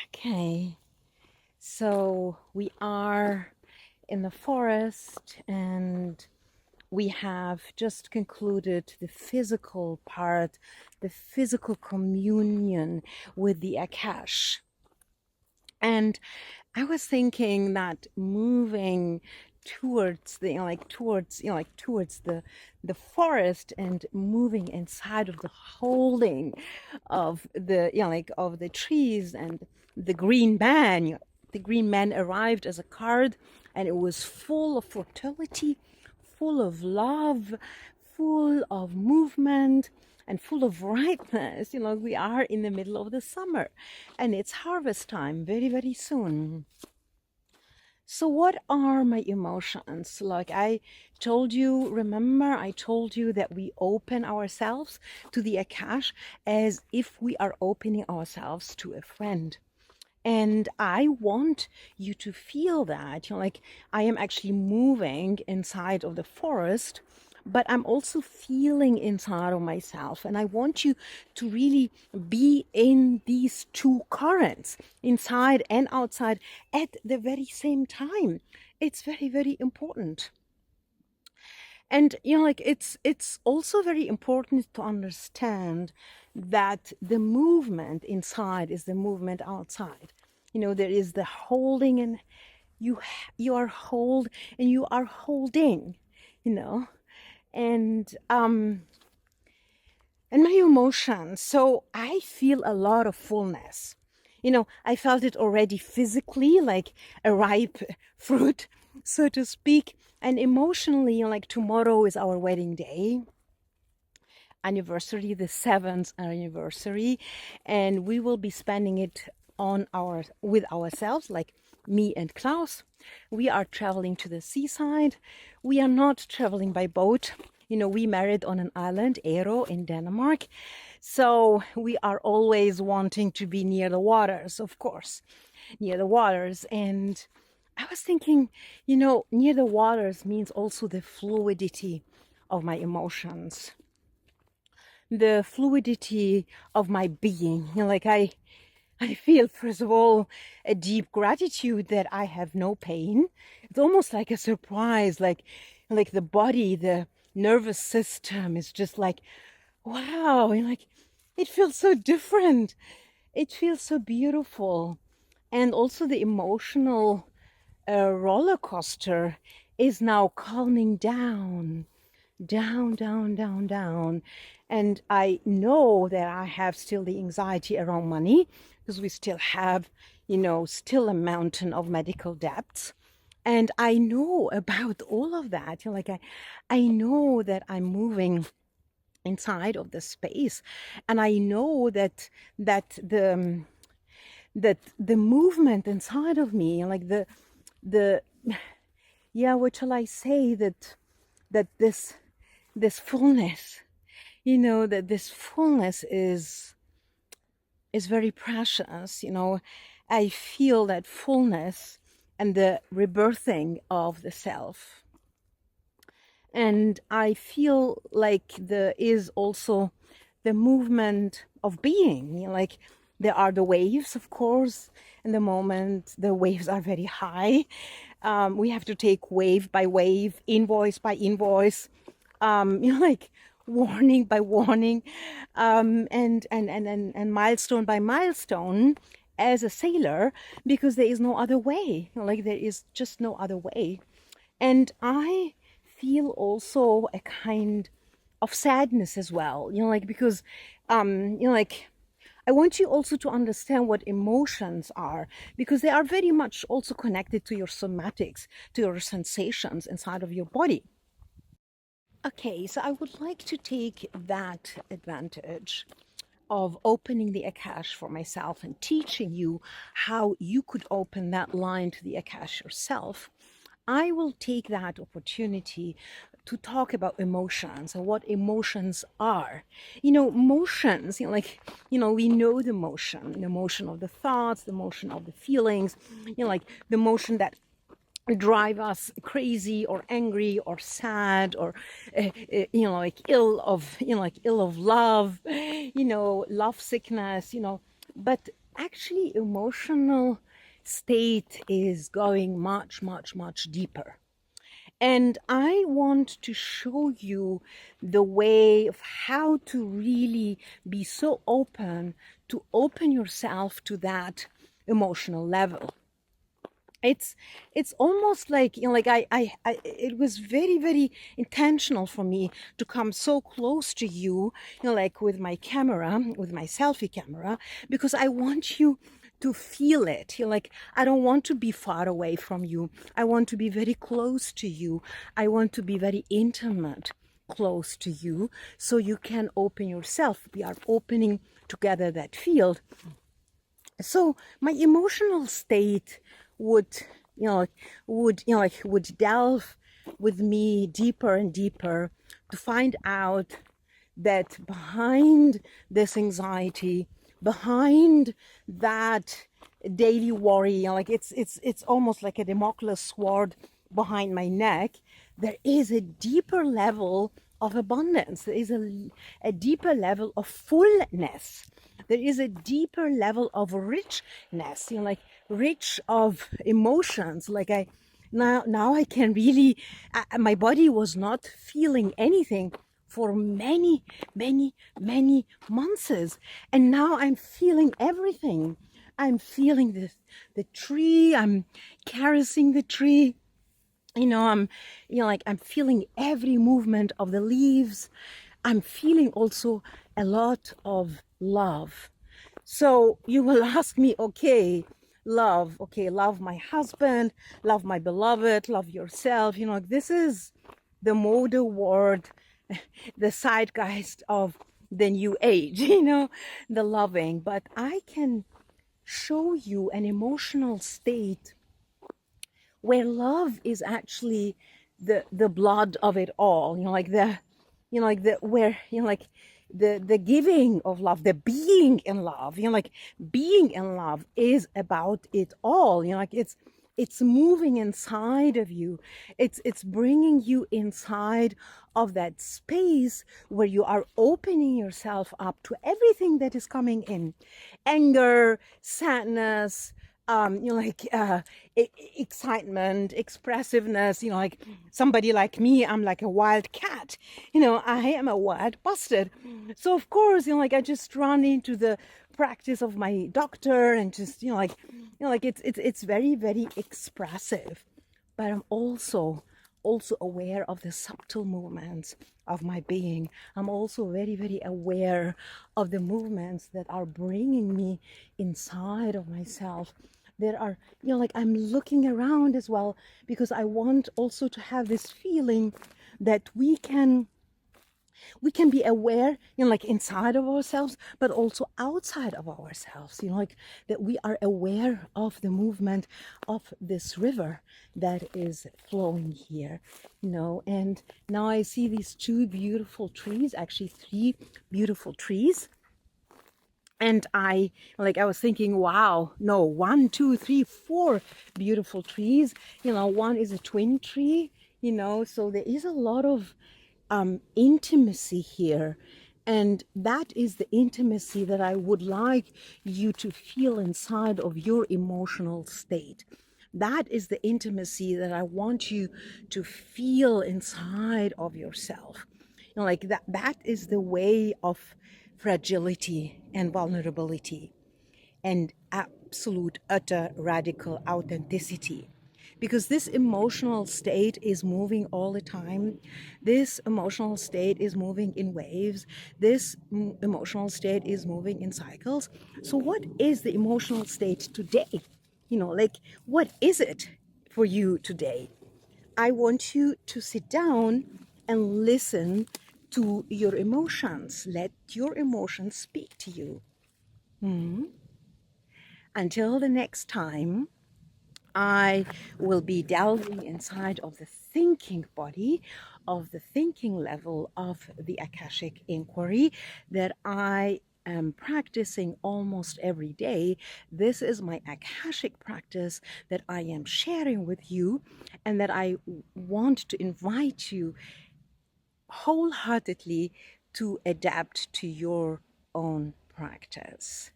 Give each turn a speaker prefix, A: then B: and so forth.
A: Okay, so we are in the forest and we have just concluded the physical part, the physical communion with the Akash. And I was thinking that moving towards the towards the forest and moving inside of the holding of the of the trees and the green man. The green man arrived as a card, and it was full of fertility, full of love, full of movement, and full of ripeness. We are in the middle of the summer and it's harvest time very, very soon. So what are my emotions? Like I told you, remember I told you that we open ourselves to the Akash as if we are opening ourselves to a friend. And I want you to feel that, like I am actually moving inside of the forest, but I'm also feeling inside of myself. And I want you to really be in these two currents, inside and outside, at the very same time. It's very, very important. And it's also very important to understand that the movement inside is the movement outside. There is the holding, and you are hold and you are holding, and my emotions. So I feel a lot of fullness. I felt it already physically, like a ripe fruit, so to speak. And emotionally, like tomorrow is our wedding day anniversary, the 7th anniversary, and we will be spending it with ourselves, like me and Klaus. We are traveling to the seaside. We are not traveling by boat. We married on an island, Ero, in Denmark. So we are always wanting to be near the waters, of course, near the waters. And I was thinking, near the waters means also the fluidity of my emotions, the fluidity of my being. I feel, first of all, a deep gratitude that I have no pain. It's almost like a surprise, like the body, the nervous system is just like, wow, it feels so different. It feels so beautiful. And also the emotional roller coaster is now calming down, down. And I know that I have still the anxiety around money because we still have, still a mountain of medical debts. And I know about all of that. I know that I'm moving inside of the space, and I know that the movement inside of me, like the yeah, what shall I say, that this fullness, that this fullness is very precious. I feel that fullness and the rebirthing of the self. And I feel like there is also the movement of being. There are the waves, of course. In the moment, the waves are very high. We have to take wave by wave, invoice by invoice, warning by warning, and milestone by milestone as a sailor, because there is no other way. There is just no other way. And I feel also a kind of sadness as well, because, I want you also to understand what emotions are, because they are very much also connected to your somatics, to your sensations inside of your body. Okay, so I would like to take that advantage of opening the Akash for myself and teaching you how you could open that line to the Akash yourself. I will take that opportunity to talk about emotions and what emotions are. Emotions, we know the motion of the thoughts, the motion of the feelings, the motion that drive us crazy or angry or sad or ill of love, love sickness, but actually emotional state is going much, much, much deeper. And I want to show you the way of how to really be so open, to open yourself to that emotional level. It's almost like, like I it was very, very intentional for me to come so close to you, like with my camera, with my selfie camera, because I want you to feel it. Like, I don't want to be far away from you. I want to be very close to you. I want to be very intimate, close to you, so you can open yourself. We are opening together that field. So my emotional state would, would delve with me deeper and deeper to find out that behind this anxiety, behind that daily worry, it's almost like a Damocles sword behind my neck, there is a deeper level of abundance. There is a deeper level of fullness. There is a deeper level of richness, like rich of emotions. Like now I can really, my body was not feeling anything for many, many, many months. And now I'm feeling everything. I'm feeling the tree, I'm caressing the tree. I'm I'm feeling every movement of the leaves. I'm feeling also a lot of love. So you will ask me, okay, love, love my husband, love my beloved, love yourself. This is the modal word, the zeitgeist of the new age, the loving. But I can show you an emotional state where love is actually the blood of it all, like the like the where like the giving of love, the being in love, like being in love is about it all, like it's moving inside of you. It's bringing you inside of that space where you are opening yourself up to everything that is coming in. Anger, sadness, excitement, expressiveness, like somebody like me, I'm like a wild cat, I am a wild bastard. So of course, I just run into the practice of my doctor and just, it's very, very expressive. But I'm also aware of the subtle movements of my being. I'm also very, very aware of the movements that are bringing me inside of myself. There are, I'm looking around as well, because I want also to have this feeling that we can be aware, like inside of ourselves, but also outside of ourselves, like that we are aware of the movement of this river that is flowing here, and now I see these two beautiful trees, actually three beautiful trees. And I was thinking, wow, no, 1, 2, 3, 4 beautiful trees. One is a twin tree, so there is a lot of intimacy here. And that is the intimacy that I would like you to feel inside of your emotional state. That is the intimacy that I want you to feel inside of yourself. Like that is the way of fragility and vulnerability and absolute, utter, radical authenticity. Because this emotional state is moving all the time. This emotional state is moving in waves. This emotional state is moving in cycles. So what is the emotional state today? What is it for you today? I want you to sit down and listen to your emotions. Let your emotions speak to you. Until the next time, I will be delving inside of the thinking body, of the thinking level of the Akashic inquiry that I am practicing almost every day. This is my Akashic practice that I am sharing with you, and that I want to invite you wholeheartedly to adapt to your own practice.